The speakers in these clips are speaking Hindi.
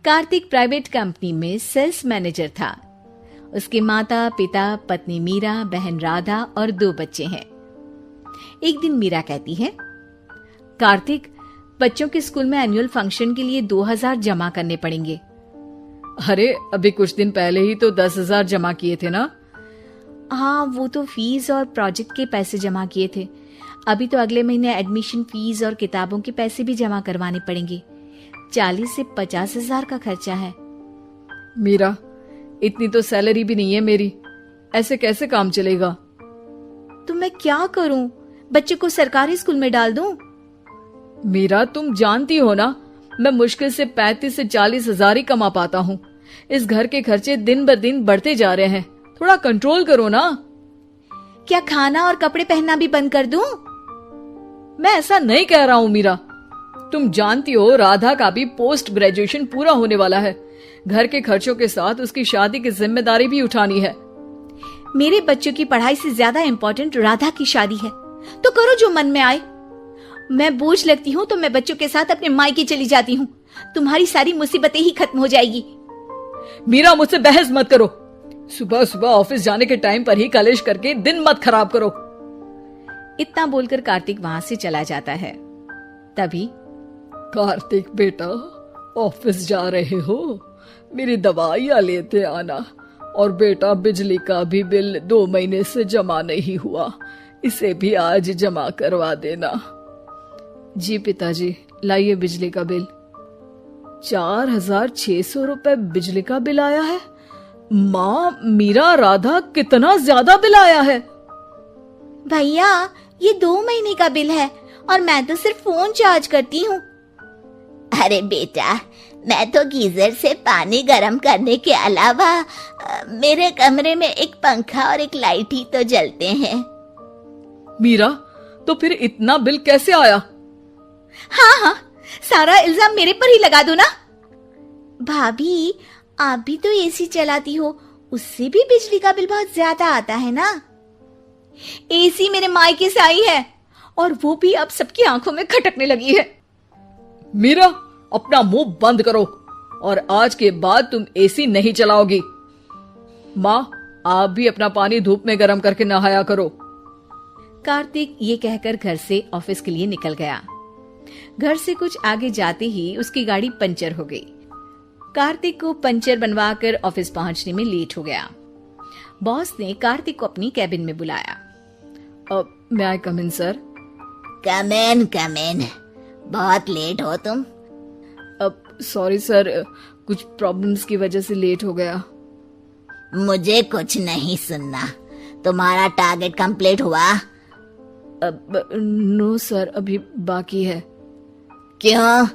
कार्तिक प्राइवेट कंपनी में सेल्स मैनेजर था। उसके माता पिता, पत्नी मीरा, बहन राधा और 2 बच्चे हैं। एक दिन मीरा कहती है, कार्तिक, बच्चों के स्कूल में एनुअल फंक्शन के लिए 2000 जमा करने पड़ेंगे। अरे अभी कुछ दिन पहले ही तो 10,000 जमा किए थे ना। हाँ, वो तो फीस और प्रोजेक्ट के पैसे जमा किए थे। अभी तो अगले महीने एडमिशन फीस और किताबों के पैसे भी जमा करवाने पड़ेंगे। 40 से 50,000 का खर्चा है। मीरा, इतनी तो सैलरी भी नहीं है मेरी, ऐसे कैसे काम चलेगा? तो मैं क्या करूं? बच्चे को सरकारी स्कूल में डाल दूं? मीरा, तुम जानती हो ना, मैं मुश्किल से 35 से 40,000 ही कमा पाता हूँ। इस घर के खर्चे दिन ब दिन बढ़ते जा रहे हैं, थोड़ा कंट्रोल करो ना। क्या खाना और कपड़े पहनना भी बंद कर दूं? मैं ऐसा नहीं कह रहा हूँ मीरा। तुम जानती हो राधा का भी पोस्ट ग्रेजुएशन पूरा होने वाला है। घर के खर्चों के साथ उसकी शादी की जिम्मेदारी भी उठानी है। मेरे बच्चों की पढ़ाई से ज्यादा इम्पोर्टेंट राधा की शादी है, तो करो जो मन में आए। मैं बोझ लगती हूँ तो मैं बच्चों के साथ अपने मायके चली जाती हूँ। तुम्हारी सारी मुसीबतें ही खत्म हो जाएगी। मीरा, मुझसे बहस मत करो। सुबह सुबह ऑफिस जाने के टाइम पर ही कलेश करके दिन मत खराब करो। इतना बोलकर कार्तिक वहां से चला जाता है। तभी, कार्तिक बेटा, ऑफिस जा रहे हो? मेरी दवाइयां लेते आना। और बेटा, बिजली का भी बिल 2 महीने से जमा नहीं हुआ, इसे भी आज जमा करवा देना। जी पिताजी, लाइए बिजली का बिल। 4,600 रुपए बिजली का बिल आया है। माँ, मीरा, राधा, कितना ज्यादा बिल आया है। भैया, ये 2 महीने का बिल है और मैं तो सिर्फ फोन चार्ज करती हूँ। अरे बेटा, मैं तो गीजर से पानी गर्म करने के अलावा मेरे कमरे में एक पंखा और एक लाइट ही तो जलते हैं। मीरा, तो फिर इतना बिल कैसे आया? हाँ, सारा इल्जाम मेरे पर ही लगा दो ना। भाभी, आप भी तो एसी चलाती हो, उससे भी बिजली का बिल बहुत ज्यादा आता है ना। एसी मेरे मायके से आई है और वो भी अब सबकी आंखों में खटकने लगी है। मीरा, अपना मुंह बंद करो और आज के बाद तुम एसी नहीं चलाओगी। माँ, आप भी अपना पानी धूप में गर्म करके नहाया करो। कार्तिक ये कहकर घर से ऑफिस के लिए निकल गया। घर से कुछ आगे जाते ही उसकी गाड़ी पंचर हो गई। कार्तिक को पंचर बनवाकर ऑफिस पहुंचने में लेट हो गया। बॉस ने कार्तिक को अपनी कैबिन में बुलाया। may I come in, sir? Come in. बहुत लेट हो तुम। सॉरी सर, कुछ प्रॉब्लम्स की वजह से लेट हो गया। मुझे कुछ नहीं सुनना। तुम्हारा टारगेट कंप्लीट हुआ? नो सर, अभी बाकी है। क्यों?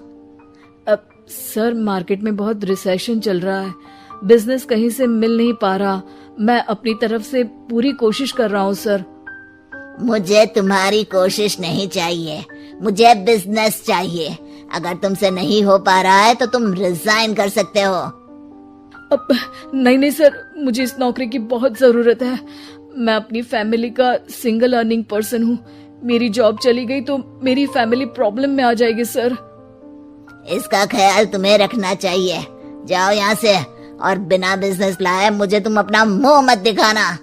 सर, मार्केट में बहुत रिसेशन चल रहा है, बिजनेस कहीं से मिल नहीं पा रहा। मैं अपनी तरफ से पूरी कोशिश कर रहा हूँ सर। मुझे तुम्हारी कोशिश नहीं चाहिए, मुझे बिजनेस चाहिए। अगर तुमसे नहीं हो पा रहा है तो तुम रिजाइन कर सकते हो। नहीं सर, मुझे इस नौकरी की बहुत जरूरत है। मैं अपनी फैमिली का सिंगल अर्निंग पर्सन हूँ। मेरी जॉब चली गई तो मेरी फैमिली प्रॉब्लम में आ जाएगी सर। इसका ख्याल तुम्हें रखना चाहिए। जाओ यहाँ से, और बिना बिजनेस लाए मुझे तुम अपना मुंह मत दिखाना।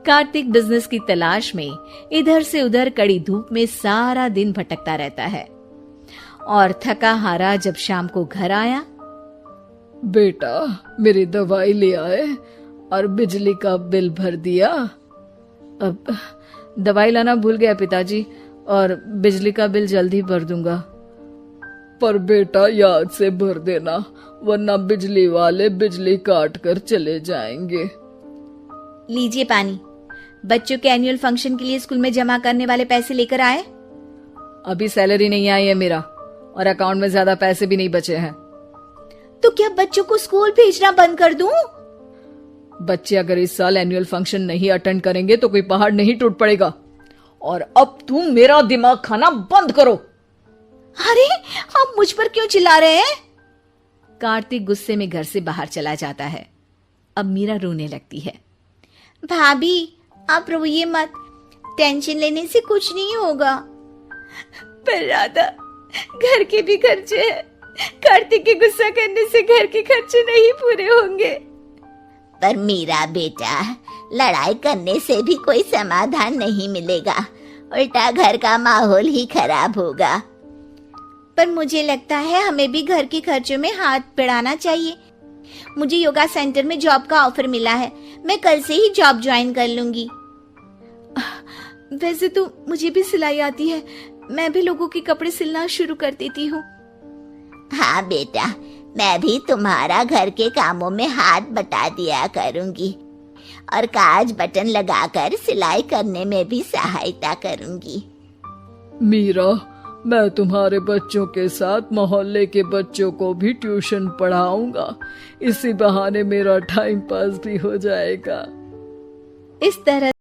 कार्तिक बिजनेस की तलाश में इधर से उधर कड़ी धूप में सारा दिन भटकता रहता है और थका हारा जब शाम को घर आया। बेटा, मेरी दवाई ले आए और बिजली का बिल भर दिया। अब दवाई लाना भूल गया पिताजी, और बिजली का बिल जल्दी भर दूंगा। पर बेटा, याद से भर देना, वरना बिजली वाले बिजली काट कर चले जाएंगे। लीजिए पानी। बच्चों के एनुअल फंक्शन के लिए स्कूल में जमा करने वाले पैसे लेकर आए? अभी सैलरी नहीं आई है मेरा, और अकाउंट में ज्यादा पैसे भी नहीं बचे हैं। तो क्या बच्चों को स्कूल भेजना बंद कर दूं? बच्चे अगर इस साल एनुअल फंक्शन नहीं अटेंड करेंगे तो कोई पहाड़ नहीं टूट पड़ेगा। और अब तुम मेरा दिमाग खाना बंद करो। अरे, आप मुझ पर क्यों चिल्ला रहे हैं? कार्तिक गुस्से में घर से बाहर चला जाता है। अब मीरा रोने लगती है। भाभी, आप रोइए मत, टेंशन लेने से कुछ नहीं होगा। पर राधा, घर के भी खर्चे हैं, कार्तिक के गुस्सा करने से घर के खर्चे नहीं पूरे होंगे। पर मीरा बेटा, लड़ाई करने से भी कोई समाधान नहीं मिलेगा, उल्टा घर का माहौल ही खराब होगा। पर मुझे लगता है हमें भी घर के खर्चों में हाथ बढ़ाना चाहिए। मुझे योगा सेंटर में जॉब का ऑफर मिला है, मैं कल से ही जॉब ज्वाइन कर लूंगी। वैसे तो मुझे भी सिलाई आती है, मैं भी लोगों के कपड़े सिलना शुरू कर देती हूँ। हाँ बेटा, मैं भी तुम्हारा घर के कामों में हाथ बटा दिया करूंगी और काज बटन लगाकर सिलाई करने में भी सहायता करूंगी। मीरा, मैं तुम्हारे बच्चों के साथ मोहल्ले के बच्चों को भी ट्यूशन पढ़ाऊंगा। इसी बहाने मेरा टाइम पास भी हो जाएगा। इस तरह